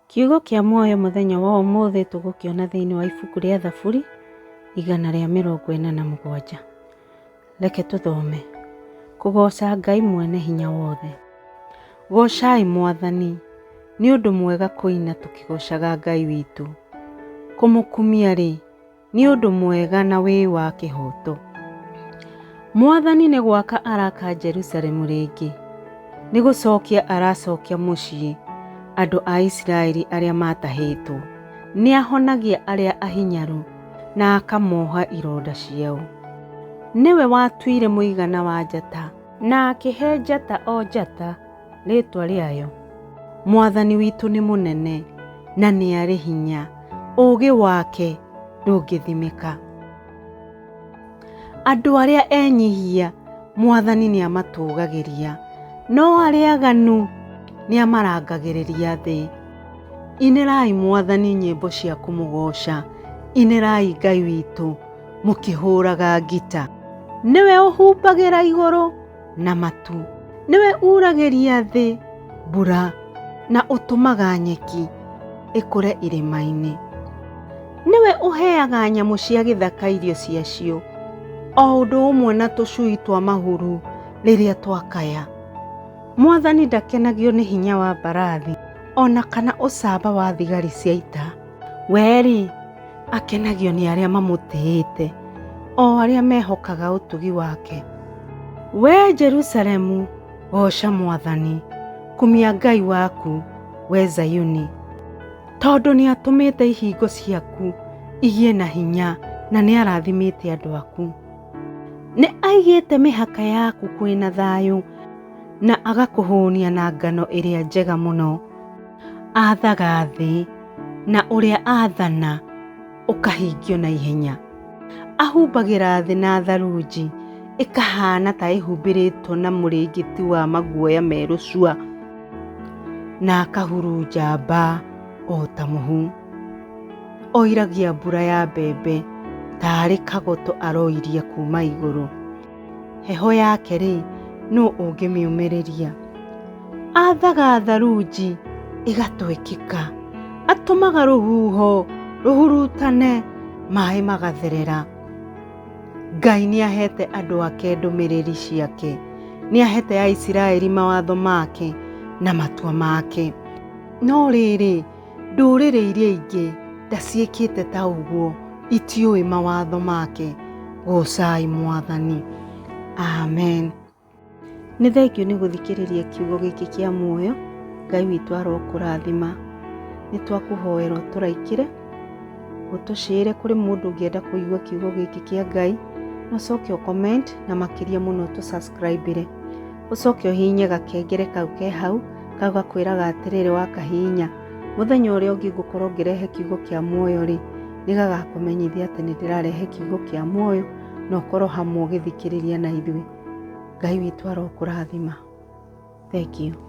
Kiugo kĩa muoyo mũthenya wa ũmũthĩ tũgũkĩona thĩinĩ wa ibuku rĩa Thaburi 147. Reke tũthome. Kũgoca Ngai mwene hinya wothe. Gocai Mwathani, nĩ ũndũ mwega kũina tũkĩgocaga Ngai witũ. Kũmũkumia-rĩ, nĩ ũndũ mwega na wĩ wa kĩhooto. Mwathani nĩ gwaka araka Jerusalemu rĩngĩ, nĩ gũcokia aracokia mũciĩ andũ a Isiraeli arĩa matahĩtwo. Nĩ ahonagia arĩa ahinyaru na akamoha ironda ciao. Nĩwe watuire mũigana wa njata na akĩhe njata o njata rĩtwa rĩayo. Mwathani witũ nĩ mũnene na nĩ arĩ hinya, ũũgĩ wake ndũngĩthimĩka. Andũ arĩa enyihia Mwathani nĩ amatũgagĩria, no arĩa aganu nĩ amarangagĩrĩria thĩ. Inĩrai Mwathani nyĩmbo cia kũmũgoca, inĩrai Ngai witũ mũkĩhũraga ngita. Nĩwe ũhumbagĩra igũrũ na matu, nĩwe uragĩria thĩ mbura na ũtũmaga nyeki ĩkũre irĩma-inĩ. Nĩwe ũheaga nyamũ cia gĩthaka irio ciacio, o ũndũ ũmwe na tũcui twa mahuru rĩrĩa twakaya. Mwathani ndakenagio nĩ hinya wa mbarathi, ona kana ũcamba wa thigari cia ita. We-rĩ, akenagio nĩ arĩa mamũtĩĩte, o arĩa mehokaga ũtugi wake. We Jerusalemu, goca Mwathani, kumia Ngai waku, we Zayuni, tondũ nĩ atũmĩte ihingo ciaku igĩe na hinya na nĩ arathimĩte andũ aku. Nĩ aigĩte mĩhaka yaku kwĩna thayũ na agakũhũnia na ngano ĩrĩa njega mũno. Athaga thĩ na ũrĩa athana ũkahingio na ihenya. Ahumbagĩra thĩ na tharunji, ĩkahana ta ĩhumbĩrĩtwo na mũrĩngĩti wa maguoya merũ cua, na akahurunja mbaa o ta mũhu. Oiragia mbura ya mbembe tarĩ kagoto aroiria kuma igũrũ. Heho yake-rĩ, nũ ũngĩmĩũmĩrĩria? Athaga tharunji ĩgatwĩkĩka, atũmaga rũhuho rũhurutane, maĩ magatherera. Ngai nĩ ahete andũ ake ndũmĩrĩri ciake, nĩ ahete Aisiraeli mawatho make na matua make. No rĩrĩ, ndũrĩrĩ iria ingĩ ndaciĩkĩte ta ũguo, itiũĩ mawatho make. Gocai Mwathani. Amen. Nĩ thengio nĩ gũthikĩrĩria kiugo gĩkĩ kĩa muoyo. Ngai witũ arokũrathima. Nĩ twakũhoera tũraikĩre ũtũcĩre kũrĩ mũndũ ũngĩenda kũigua kiugo gĩkĩ kĩa Ngai, no ũcoke comment na makĩria mũno subscribe-ire. Ũcoke ũhihinye gakengere kau ke hau kau gakwĩraga atĩrĩrĩ wakahihinya, mũthenya ũrĩa ũngĩ ngũkorwo ngĩrehe kiugo kĩa muoyo-rĩ, nĩ gagakũmenyithia atĩ nĩ ndĩrarehe kiugo kĩa muoyo na ũkorwo hamwe ũgĩthikĩrĩria na ithuĩ. Ngai witũ arokũrathima. Thank you.